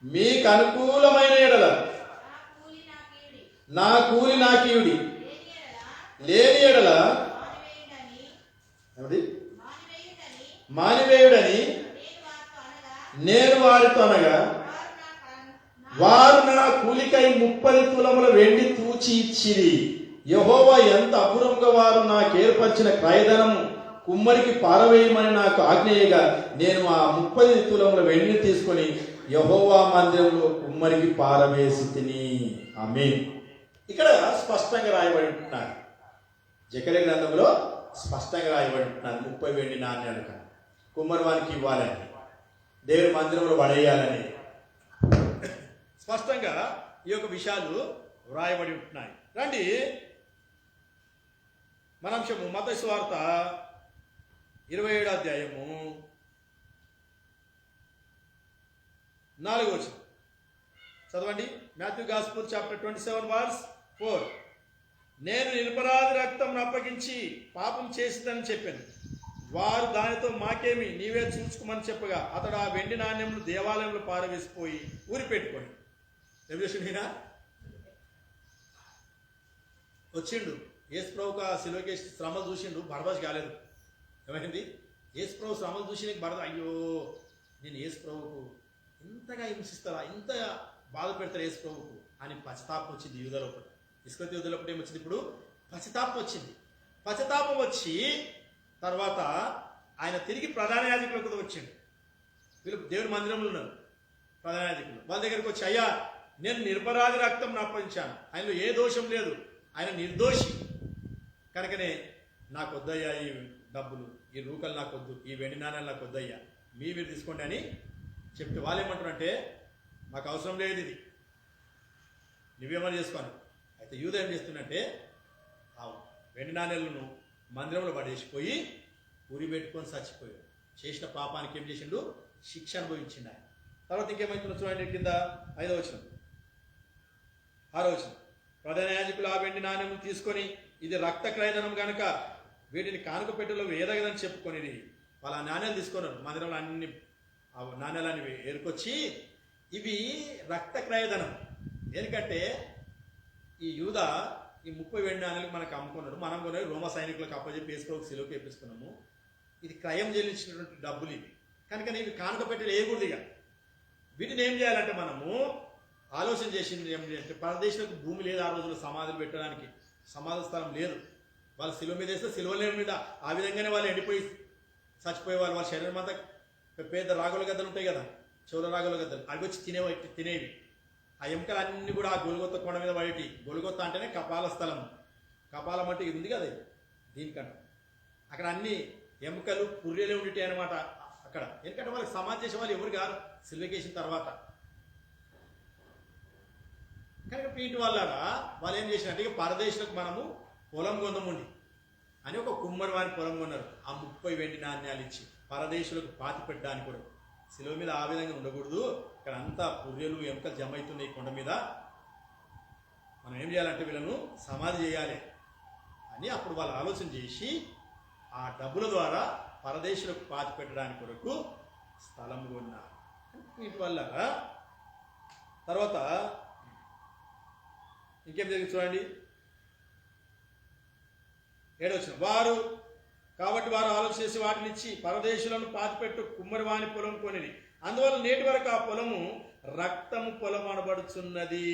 S1: మీకు అనుకూలమైన ఎడల నా కూలి నాకీయుడి, లేని ఎడల మానివేయుడని నేను వారితో అనగా వారు నా కూలికై 30 తులముల వెండి తూచి ఇచ్చిరి. యెహోవా ఎంత అపురముగా వారు నాకు ఏర్పరిచిన క్రయధనము కుమ్మరికి పారవేయమని నాకు ఆజ్ఞేయగా నేను ఆ 30 తులముల వెండిని తీసుకొని యెహోవా మందిరంలో కుమ్మరికి పారవేసి తిని. ఆమేన్. ఇక్కడ స్పష్టంగా రాయబడి ఉంటున్నారు. జకర్యా గ్రంథంలో స్పష్టంగా రాయబడి ఉంటున్నారు 30 వెండి నాణ్యాలు కుమ్మరి వానికి ఇవ్వాలని, దేవుని మందిరంలో పడేయాలని స్పష్టంగా ఈ యొక్క విషయాలు వ్రాయబడి ఉంటున్నాయి. రండి, మన అంశము మత్తయి సువార్త 27వ అధ్యాయము 4వ వచనం చదవండి. Matthew gospel chapter 27 verse 4. నేను నిరపరాధి రక్తం అప్పగించి పాపం చేసిందని చెప్పాను. వారు దానితో మాకేమి, నీవే చూసుకోమని చెప్పగా అతడు ఆ వెండి నాణ్యములు దేవాలయంలో పారవేసిపోయి ఊరి పెట్టుకొని రెవల్యూషన్ వచ్చిండు. యేసు ప్రభుకు ఆ సిలువకి శ్రమలు చూసిండు, బర్బాస్ కాలేదు. ఏమైంది? యేసు ప్రభు శ్రమలు చూసి అయ్యో నేను యేసు ప్రభుకు ఇంతగా హింసిస్తారా, ఇంత బాధ పెడతారు యేసు ప్రభుకు అని పశ్చాత్తాపం వచ్చింది. యూదులో ఇస్కరియోతు యూదులో ఏమొచ్చింది? ఇప్పుడు పశ్చాత్తాపం వచ్చింది. పశ్చాత్తాపం వచ్చి తర్వాత ఆయన తిరిగి ప్రధాన యాజకులకు వచ్చిండు. వీళ్ళు దేవుని మందిరంలో ఉన్నారు ప్రధాన యాజకులు. వాళ్ళ దగ్గరికి వచ్చి, అయ్యా నేను నిరపరాధి రక్తం అప్పగించాను, ఆయనలో ఏ దోషం లేదు, ఆయన నిర్దోషి, కనుకనే నాకు వద్దయ్యా ఈ డబ్బులు, ఈ రూకలు నాకు వద్దు, ఈ వెండి నాణ్యాలు నాకు వద్దయ్యా, మీరు తీసుకోండి అని చెప్తే వాళ్ళు ఏమంటారంటే మాకు అవసరం లేదు, ఇది నువ్వేమని చేసుకోను. అయితే యూదా ఏం చేస్తున్నట్టే ఆ వెండి నాణ్యాలను మందిరంలో పడేసిపోయి ఊరి పెట్టుకొని చచ్చిపోయాడు. చేసిన పాపానికి ఏం చేసిండు? శిక్ష అనుభవించిండు ఆయన. తర్వాత ఇంకేమైతుందో చూడండి కింద 5వ వచనం 6వ వచనం. ప్రధాన యాజకులు ఆ వెండి నాణ్యములు తీసుకొని ఇది రక్త క్రయధనం కనుక వీటిని కానుక పెట్టెలో వేదగదని చెప్పుకొని వాళ్ళ నాణ్యాలు తీసుకున్నారు. మందిరంలో అన్ని నాణ్యాలని ఏరుకొచ్చి ఇవి రక్త క్రయధనం. ఎందుకంటే ఈ యూదా ఈ 30 వెండి నాణ్యాలకు మనకు అమ్ముకున్నాడు, మనం కొనేవి రోమా సైనికులకు అప్పచెప్పి వేసుకోక సిలువకి వేపిస్తున్నాము. ఇది క్రయం చెల్లించినటువంటి డబ్బులు ఇవి, కనుక ఇవి కానుక పెట్టెలు వేయకూడదు. ఇక వీటిని ఏం చేయాలంటే మనము ఆలోచన చేసింది ఏమిటంటే పరదేశులకు భూమి లేదు, ఆ రోజుల్లో సమాధులు పెట్టడానికి సమాధి స్థలం లేదు. వాళ్ళు సిలువ మీద వేస్తే సిలువల మీద ఆ విధంగానే వాళ్ళు ఎండిపోయి చచ్చిపోయే వాళ్ళు. వాళ్ళ శరీరం అంతా పెద్ద రాగుల గద్దలు ఉంటాయి కదా, చెవుల రాగుల గద్దలు, అవి వచ్చి తినేవి. ఆ ఎముకలు అన్ని కూడా ఆ గొలుగొత్త కొండ మీద పడేటి. గొలుగొత్త అంటేనే కపాల స్థలం. కపాలం అంటే ఇది ఉంది కదా దీనికంటే అక్కడ అన్ని ఎముకలు పుర్రెలే ఉండేవి అనమాట అక్కడ. ఎందుకంటే వాళ్ళకి సమాధి చేసే వాళ్ళు ఎవరు కాదు సిల్వకేసిన తర్వాత. కనుక పీటి వాళ్ళగా వాళ్ళు ఏం చేసినట్టు ఇక పరదేశులకు మనము పొలం కొందముండి అని ఒక కుమ్మరి వారి పొలం కొన్నారు. ఆ 30 వెండి నాణ్యాలు ఇచ్చి పరదేశులకు పాతి పెట్టడానికి కూడా. శిలువ మీద ఆ విధంగా ఉండకూడదు, ఇక్కడ అంతా పుర్రెలు ఎముకలు జమ అవుతున్నాయి కొండ మీద, మనం ఏం చేయాలంటే వీళ్ళను సమాధి చేయాలి అని అప్పుడు వాళ్ళు ఆలోచన చేసి ఆ డబ్బుల ద్వారా పరదేశులకు పాతి పెట్టడానికి కొరకు స్థలం కొన్నారు. వీటి వల్ల తర్వాత ఇంకేం జరిగింది చూడండి, 7వ వచనం. కాబట్టి వారు ఆలోచన చేసి వాటిని ఇచ్చి పరదేశులను పాతిపెట్టు కుమ్మరి వాని పొలం కొనిది. అందువల్ల నేటి వరకు ఆ పొలము రక్తము పొలం అనబడుచున్నది.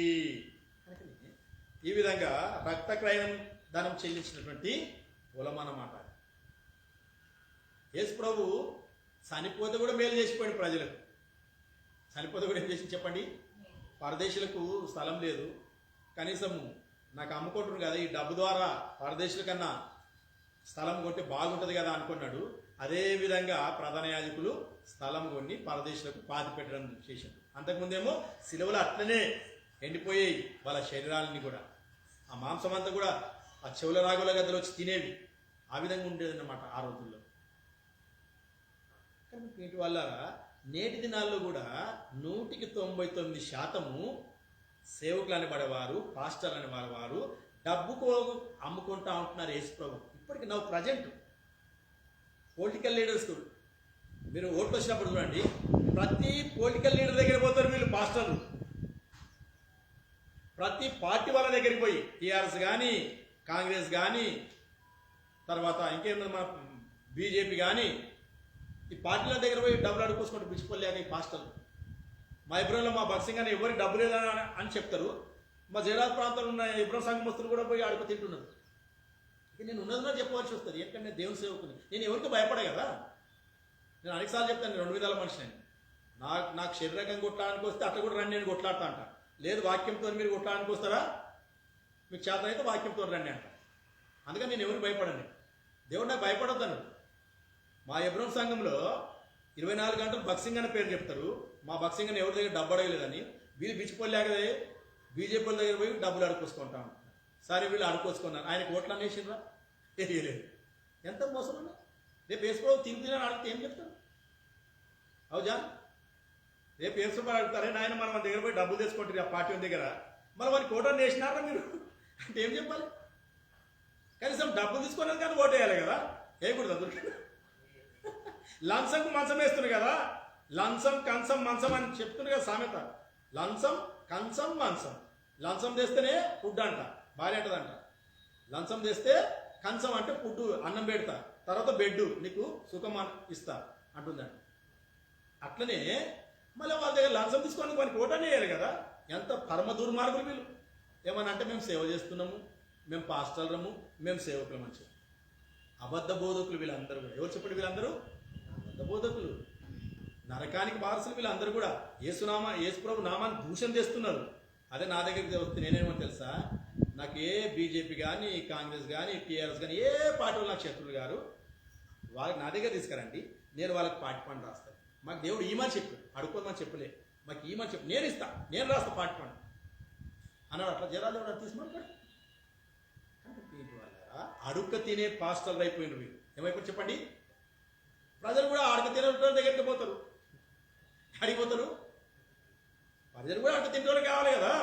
S1: ఈ విధంగా రక్త క్రయం ధనం చెల్లించినటువంటి పొలం అన్నమాట. యేసు ప్రభు చనిపోతే కూడా మేలు చేసిపోయింది ప్రజలకు. చనిపోతే కూడా ఏం చేసి చెప్పండి, పరదేశులకు స్థలం లేదు, కనీసం నాకు అమ్ముకుంటున్నారు కదా ఈ డబ్బు ద్వారా పరదేశుల కన్నా స్థలం కొంటే బాగుంటుంది కదా అనుకున్నాడు. అదేవిధంగా ప్రధాన యాజకులు స్థలం కొన్ని పరదేశులకు పాతి పెట్టడం చేశారు. అంతకుముందేమో సిలువలు అట్లనే ఎండిపోయాయి వాళ్ళ శరీరాలని కూడా, ఆ మాంసం అంతా కూడా ఆ చెవుల రాగుల గద్దలు వచ్చి తినేవి. ఆ విధంగా ఉండేదన్నమాట ఆ రోజుల్లో. కానీ వీటి వల్ల నేటి దినాల్లో కూడా 99% సేవకులు అనేవారు, పాస్టర్లు అనేవారు డబ్బుకు అమ్ముకుంటా ఉంటున్నారు యేసు ప్రభు. ఇప్పటికి నా ప్రజెంట్ పొలిటికల్ లీడర్స్ మీరు ఓట్లు వచ్చినప్పుడు చూడండి, ప్రతి పొలిటికల్ లీడర్ దగ్గర పోతారు వీళ్ళు పాస్టర్లు. ప్రతి పార్టీ వాళ్ళ దగ్గరికి పోయి టీఆర్ఎస్ కానీ, కాంగ్రెస్ కానీ, తర్వాత ఇంకేమో మన బీజేపీ కానీ, ఈ పార్టీల దగ్గర పోయి డబ్బులు అడుకోసుకుంటూ పిచ్చిపోలేక ఈ పాస్టర్లు. మా ఇబ్రహంలో మా భక్సింగ్ అని ఎవరికి డబ్బు లేదని అని చెప్తారు. మా జైరాజ్ ప్రాంతంలో ఉన్న ఇబ్రహం సంఘమస్తులు కూడా పోయి ఆడుకు తింటున్నారు. ఇక నేను ఉన్నదిలో చెప్పవలసి వస్తుంది, ఎందుకంటే నేను దేవుని సేవకుని. నేను ఎవరికి భయపడే కదా. నేను అనేకసార్లు చెప్తాను, నేను 2 విధాల మనిషిని. నాకు శరీరకంగా కొట్టడానికి వస్తే అట్లా కూడా రండి, నేను కొట్లాడతా అంట. లేదు వాక్యంతో మీరు కొట్టడానికి వస్తారా, మీకు చేత అయితే వాక్యంతో రండి అంట. అందుకని నేను ఎవరికి భయపడండి. దేవుడు నాకు భయపడొద్దాను. మా ఇబ్రహం సంఘంలో 24 గంటలు బక్సింగ్ అనే పేరు చెప్తారు. మా బక్సింగ్ అని ఎవరి దగ్గర డబ్బు అడగలేదని వీళ్ళు బిచ్చిపోలేకదే బీజేపీ వాళ్ళ దగ్గర పోయి డబ్బులు అడుకోసుకుంటాం. సరే వీళ్ళు అడుకోసుకున్నారు, ఆయనకు ఓట్లు అనేసిండ్రా, తెలియలేదు. ఎంత మోసం ఉన్నా. రేపు వేసుకోవాలి తిని అడిగితే ఏం చెప్తారు? అవుజా, రేపు వేసుకోవాలి అడుగుతారే నాయన మనం మన దగ్గర పోయి డబ్బులు తెచ్చుకుంటారు ఆ పార్టీ దగ్గర, మరి వారికి ఓటర్ని వేసినారా మీరు అంటే ఏం చెప్పాలి? కనీసం డబ్బులు తీసుకున్నది కానీ ఓటు వేయాలి కదా, వేయకూడదు అందులో. లంచంకు మంచం వేస్తున్నారు కదా, లంచం కంచం మంచం అని చెప్తున్నారు కదా సామెత. లంచం కంచం మంచం. లంచం తెస్తేనే ఫుడ్ అంట, భార్య అంటదంట. లంచం తెస్తే కంచం అంటే ఫుడ్, అన్నం పెడతా, తర్వాత బెడ్ నీకు సుఖం ఇస్తా అంటుందంట. అట్లనే మళ్ళీ వాళ్ళ దగ్గర లంచం తీసుకొని మనకి ఓటనే వేయాలి కదా. ఎంత పరమ దుర్మార్గులు వీళ్ళు. ఏమన్నా అంటే మేము సేవ చేస్తున్నాము, మేము పాస్టర్లము, మేము సేవకులు మంచి అబద్ధ బోధకులు వీళ్ళందరూ కూడా. ఎవరు చెప్పండి వీళ్ళందరూ? అబద్ధ బోధకులు, నరకానికి వారసులు వీళ్ళందరూ కూడా. యేసు ప్రభు నామాన్ని దూషణ చేస్తున్నారు. అదే నా దగ్గరికి వస్తే నేనేమో తెలుసా, నాకు ఏ బీజేపీ కానీ, కాంగ్రెస్ కానీ, టీఆర్ఎస్ కానీ ఏ పార్టీ నాకు శత్రువులు గారు వాళ్ళకి నా దగ్గర తీసుకురండి, నేను వాళ్ళకి పార్టీ ఫండ్ రాస్తాను. మాకు దేవుడు ఈమని చెప్పాడు, అడుక్కోమని చెప్పలే, మాకు ఈమని చెప్పి నేను ఇస్తా, నేను రాస్తా పార్టీ ఫండ్ అన్నాడు. అట్లా జరాలు ఎవరు తీసుకున్నాడు. అడుక్క తినే పాస్టర్లు అయిపోయిన వీళ్ళు. ఏమైపోయి చెప్పండి? ప్రజలు కూడా అడక తినే దగ్గరికి పోతారు. అడిగిపోతారు. ప్రజలు కూడా అడక తింటోళ్ళు కావాలి కదా.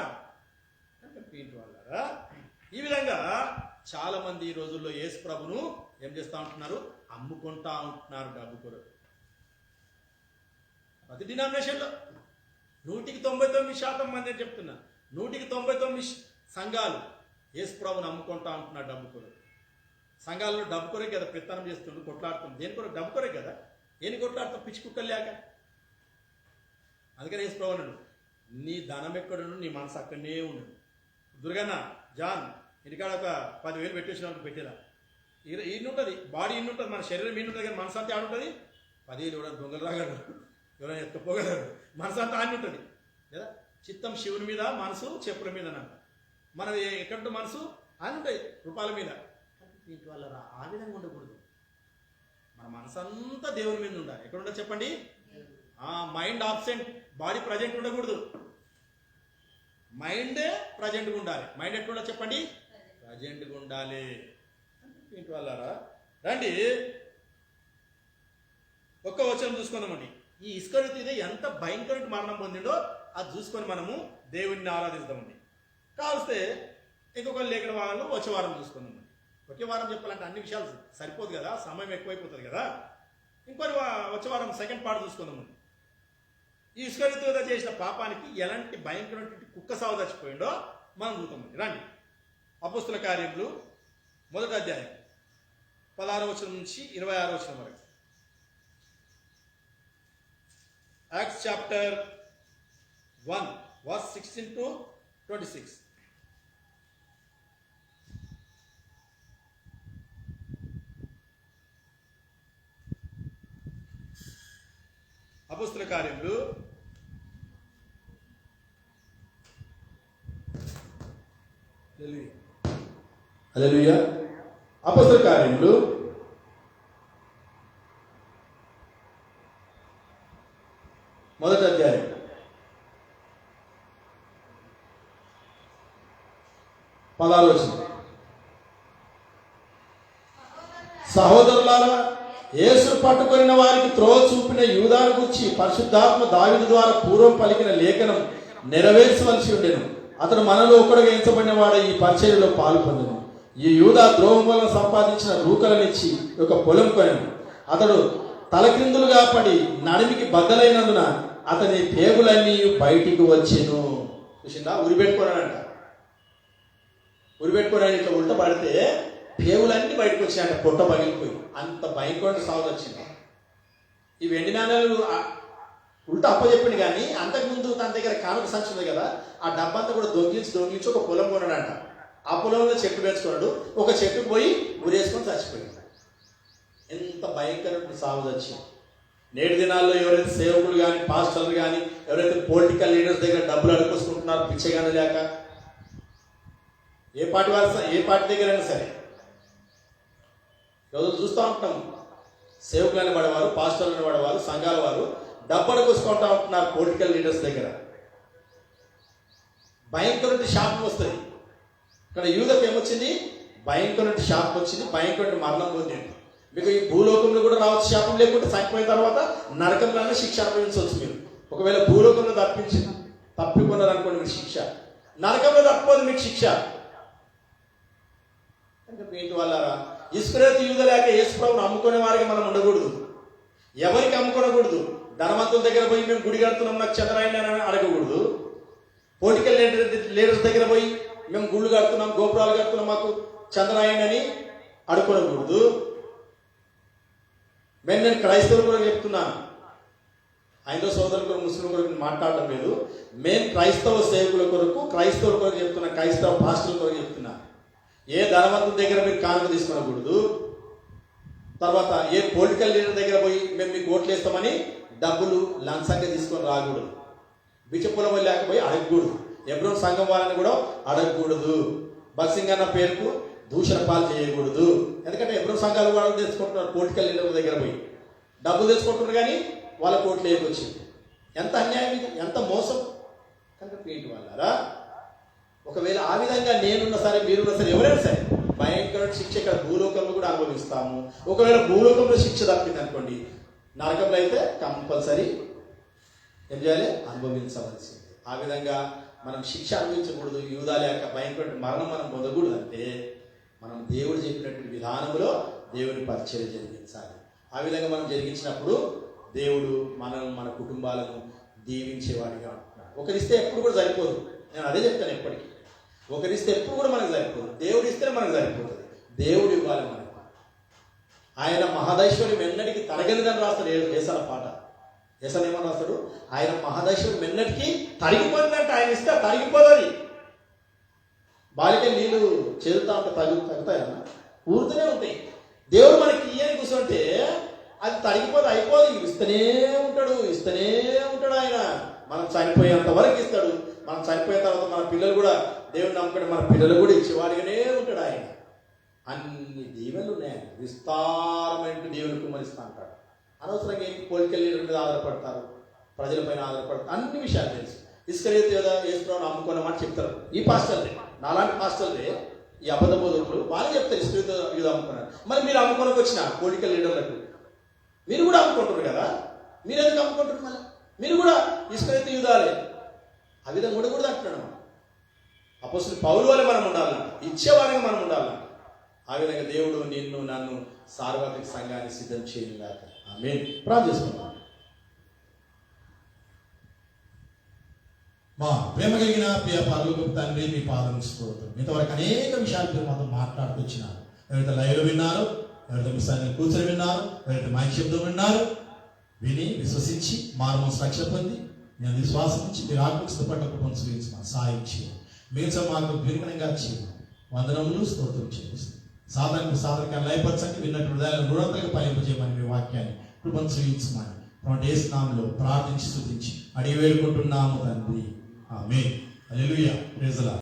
S1: పీంటి వాళ్ళారా, ఈ విధంగా చాలా మంది ఈ రోజుల్లో యేసు ప్రభును ఏం చేస్తూ ఉంటున్నారు? అమ్ముకుంటా ఉంటున్నారు డబ్బు కొరకు. ప్రతి డినామినేషన్లో 99% మంది అని చెప్తున్నా, 99 సంఘాలు యేసు ప్రభును అమ్ముకుంటా ఉంటున్నారు డబ్బు కొరకు. సంఘాలలో డబ్బు కొరకు కదా ప్రయత్నం చేస్తుండ్రు, కొట్లాడుతుంది. దేని కొరకు? డబ్బు కొరకు కదా. ఏని కొట్లాడుతాం? పిచ్చి కుక్కలు లేక. అందుకని యేసు ప్రభు అన్నాడు, నీ ధనం ఎక్కడుండు, నీ మనసు అక్కడనే ఉండు. దుర్గన్న జాన్ ఇంటికాడ ఒక 10,000 పెట్టేసిన పెట్టిరా, ఉంటుంది బాడీ ఇన్ని ఉంటుంది, మన శరీరం ఇన్ని ఉంటుంది, కానీ మనసు అంతా ఆడుంటుంది. 10,000 కూడా దొంగలు రాగలరు, ఎవరైనా ఎత్తుకోగలరు, మనసు అంతా ఆడి ఉంటుంది కదా. చిత్తం శివుని మీద, మనసు చెప్పుల మీద. మనది ఎక్కడ మనసు అని ఉంటాయి రూపాయల మీద. దీంట్ వల్ల ఆ విధంగా ఉండకూడదు. మన మనసు అంతా దేవుని మీద ఉండాలి. ఎక్కడ ఉండదు చెప్పండి? మైండ్ ఆబ్సెంట్, బాడీ ప్రజెంట్ ఉండకూడదు. మైండే ప్రజెంట్గా ఉండాలి. మైండ్ ఎట్లా చెప్పండి? ప్రజెంట్గా ఉండాలి. దీంట్ వల్ల రండి ఒక్క వచనం చూసుకుందామండి. ఈ ఇస్కరియోతు ఎంత భయంకరమైన మరణం పొందిండో అది చూసుకొని మనము దేవుడిని ఆరాధిస్తామండి. కావస్తే ఇంకొక లేఖన వాళ్ళు వచ్చే వారం చూసుకుందామండి. ఒకే వారం చెప్పాలంటే అన్ని విషయాలు సరిపోదు కదా, సమయం ఎక్కువైపోతుంది కదా. ఇంకొని వచ్చే వారం సెకండ్ పార్ట్ చూసుకుందామండి. ఈ ఇస్కరియోతు చేసిన పాపానికి ఎలాంటి భయంకరమైన కుక్క సాగు చచ్చిపోయిండో మనం చూద్దామండి. రండి అపోస్తుల కార్యములు 1వ అధ్యాయం 16వ వచనం నుంచి 26వ వచనం వరకు. Acts chapter 1 verse 16 to 26. అపోస్తుల కార్యములు హల్లెలూయా. అపోస్తుల కార్యములు 1వ అధ్యాయం 16వ వచనం. సహోదరులారా, యేసు పట్టుకొనిన వారికి త్రోవ చూపిన యూదాను గురించి పరిశుద్ధాత్మ దావీదు ద్వారా పూర్వం పలికిన లేఖనం నెరవేర్చవలసి ఉండెను. అతడు మనలో ఒకడుగా ఎంచబడిన వాడు ఈ పరిచర్యలో పాలు పొందెను. ఈ యూదా ద్రోహం వలన సంపాదించిన రూకలనిచ్చి ఒక పొలం కొనెను. అతడు తలక్రిందులుగా పడి నడిమికి బద్దలైనందున అతని పేగులన్నీ బయటికి వచ్చెను. చూసిందా? ఉరిపెట్టుకున్నాడంట. ఉరిపెట్టుకున్నాడు, ఇట్లా ఉల్ట పడితే పేగులన్నీ బయటకు వచ్చాయంట, పొట్ట పగిలిపోయి. అంత భయంకరమైన సాగు వచ్చింది. ఈ వెండి నాణ్యాలు ఉల్ట అప్పచెప్పింది, కానీ అంతకుముందు తన దగ్గర కానుక సంచి ఉంది కదా, ఆ డబ్బంతా కూడా దొంగిలించి ఒక పొలం కొన్నాడంట. ఆ పొలంలో చెట్టు పెంచుకున్నాడు. ఒక చెట్టుకు పోయి ఉరేసుకొని చచ్చిపోయాడు. ఎంత భయంకరమైన సాగు వచ్చింది. నేటి దినాల్లో ఎవరైతే సేవకులు కానీ, పాస్టర్లు కానీ, ఎవరైతే పొలిటికల్ లీడర్స్ దగ్గర డబ్బులు అడుపుకుంటున్నారు పిచ్చగానే లేక, ఏ పార్టీ దగ్గర అయినా సరే రోజు చూస్తూ ఉంటాం. సేవకులని పడేవారు, పాస్టర్లను పడేవారు, సంఘాల వారు డబ్బులు కోసుకుంటూ ఉంటున్నారు పొలిటికల్ లీడర్స్ దగ్గర. భయంకరమైన శాపం వస్తుంది. ఇక్కడ యూదకు ఏమొచ్చింది? భయంకరమైన శాపం వచ్చింది, భయంకరమైన మరణం పొందింది. మీకు ఈ భూలోకంలో కూడా రావచ్చు శాపం, లేకుంటే చనిపోయిన తర్వాత నరకంలోనే శిక్ష అనుభవించవచ్చు. మీరు ఒకవేళ భూలోకంలో తప్పికొన్నారు అనుకోండి, మీకు శిక్ష. నరకంలో తప్పిపోదు మీకు శిక్ష. ఏంటి వాళ్ళారా? ఇస్కరియోతు యూదా లేక యేసు ప్రభువును అమ్ముకునే వారికి మనం ఉండకూడదు. ఎవరికి అమ్ముకోనకూడదు. ధనవంతుల దగ్గర పోయి మేము గుడి కడుతున్నాం, నాకు చంద్రాయని అని అడగకూడదు. పొలిటికల్ లీడర్స్ దగ్గర పోయి మేము గుళ్ళు కడుతున్నాం, గోపురాలు కడుతున్నాం, మాకు చంద్రాయని అని అడుకోనకూడదు. నేను క్రైస్తవుల కొరకు చెప్తున్నాను, హైందవ సోదరుల కొరకు, ముస్లిం కొరకు మాట్లాడడం లేదు. మేము క్రైస్తవ సేవకుల కొరకు, క్రైస్తవుల కొరకు చెప్తున్నా, క్రైస్తవ పాస్టర్ల కొరకు చెప్తున్నా. ఏ ధనవంతుల దగ్గర మీరు కానుక తీసుకునకూడదు. తర్వాత ఏ పొలిటికల్ లీడర్ దగ్గర పోయి మేము మీకు ఓట్లు వేస్తామని డబ్బులు లంచంగా తీసుకొని రాకూడదు. బిచ్చపుల లేకపోయి అడగకూడదు. ఎబ్రోన్ సంఘం వాళ్ళని కూడా అడగకూడదు. బక్సింగ్ అన్న పేరుకు దూషణ పాలు చేయకూడదు. ఎందుకంటే ఎబ్రోన్ సంఘాలు వాళ్ళు తెచ్చుకుంటున్నారు పొలిటికల్ లీడర్ దగ్గర పోయి డబ్బులు తెచ్చుకుంటున్నారు, కానీ వాళ్ళ కోట్లు వేయకొచ్చింది. ఎంత అన్యాయం ఇది, ఎంత మోసం. కనుక ఏంటి వాళ్ళారా, ఒకవేళ ఆ విధంగా నేనున్నా సరే, మీరున్నా సరే, ఎవరైనా సరే భయంకరమైన శిక్ష ఇక్కడ భూలోకంలో కూడా అనుభవిస్తాము. ఒకవేళ భూలోకంలో శిక్ష తప్పింది అనుకోండి, నరకంలో అయితే కంపల్సరీ ఏం చేయాలి? అనుభవించవలసింది. ఆ విధంగా మనం శిక్ష అనుభవించకూడదు. యూదా లేక భయంకరమైన మరణం మనం పొందకూడదు. అంటే మనం దేవుడు చెప్పినటువంటి విధానంలో దేవుని పరిచర్య జరిగించాలి. ఆ విధంగా మనం జరిగించినప్పుడు దేవుడు మన కుటుంబాలను దీవించేవాడిగా ఉంటున్నాడు. ఒకరిస్తే ఎప్పుడు కూడా సరిపోదు. నేను అదే చెప్తాను ఎప్పటికీ. ఒకరిస్తే ఎప్పుడు కూడా మనకు సరిపోదు. దేవుడు ఇస్తే మనకు సరిపోతుంది. దేవుడు ఇవ్వాలి మనకు. ఆయన మహదైశ్వర్యం ఎన్నటికీ తరగనిదని రాస్తాడు ఏసాల పాట. ఏమని రాస్తాడు, ఆయన మహాదశ మెన్నటికి తరిగిపోయిందంటే ఆయన ఇస్తే తరిగిపోదని. బాలిక నీళ్ళు చేరుతా ఉంటే తగ్గుతాయన్న, ఊరుతూనే ఉంటాయి. దేవుడు మనకి ఇయ్యని కూర్చుంటే అది తరిగిపోతే అయిపోదు, ఇస్తూనే ఉంటాడు ఆయన. మనం చనిపోయేంత వరకు ఇస్తాడు. మనం చనిపోయిన తర్వాత మన పిల్లలు కూడా దేవుడు నమ్ముకుంటే మన పిల్లలు కూడా ఇచ్చేవాడిగానే ఉంటాడు ఆయన. అన్ని దీవెనలు ఉన్నాయి, విస్తారమైన దీవెనలు కుమరిస్తా అంటాడు. అనవసరంగా ఏంటి కోరికల లీడర్ మీద ఆధారపడతారు, ప్రజలపైన ఆధారపడతారు, అన్ని విషయాలు తెలుసు. ఇస్కరియోతు యూదా యేసుప్రభువును నమ్ముకున్న మాట చెప్తారు. ఈ పాస్టర్లే, నాలాంటి పాస్టర్లే, ఈ అబద్ధ బోధకులు వాళ్ళు చెప్తారు ఇస్కరియోతు యూదా అమ్ముకున్నారు. మరి మీరు అమ్ముకోనికి వచ్చిన కోరికల లీడర్లకు మీరు కూడా అమ్ముకుంటారు కదా, మీరు ఎందుకు అమ్ముకుంటారు? మళ్ళీ మీరు కూడా ఇస్కరియోతు యూదాలే. ఆ విధంగా ఉండకూడదు అంటున్నాడు. అపోస్తలుడు పౌలు వలె మనం ఉండాలన్న, ఇచ్చేవాడిగా మనం ఉండాలన్న. ఆ విధంగా దేవుడు నిన్ను నన్ను సార్వత్రిక సంఘాన్ని సిద్ధం చేయలేక ఆమేన్. ప్రార్థిస్తున్నాం.
S2: మా ప్రేమ కలిగిన ప్రియ పరలోకపు తండ్రి, మీ పాదం స్తోత్రం. ఇంతవరకు అనేక విషయాలు మీరు మాతో మాట్లాడుతూ వచ్చినారు. ఎవరైతే లైవ్లో విన్నారు, ఎవరైతే మీ సంఘం కూర్చొని విన్నారు, ఎవరైతే మైక్ శబ్దం విన్నారు, విని విశ్వసించి మారుమనసు రక్షణ పొంది నేను విశ్వాసం నుంచి మీరు ఆత్మకు సిద్ధపడ్డ కృపను చూపించిన సాయం చేయండి. మీరు మాకు దీర్ఘంగా చేయండి. వందనములు స్తోత్రం చేస్తుంది. సాధనకు లయపరచండి. విన్నట్టు హృదయాలను నిరంతరంగా ఫలింపజేయమని మీ వాక్యాన్ని కృపను చూపించమని యేసు నామములో ప్రార్థించి స్తుతించి అడిగి వేడుకుంటున్నాము తండ్రి. ఆమేన్. హల్లెలూయా. Praise the lord.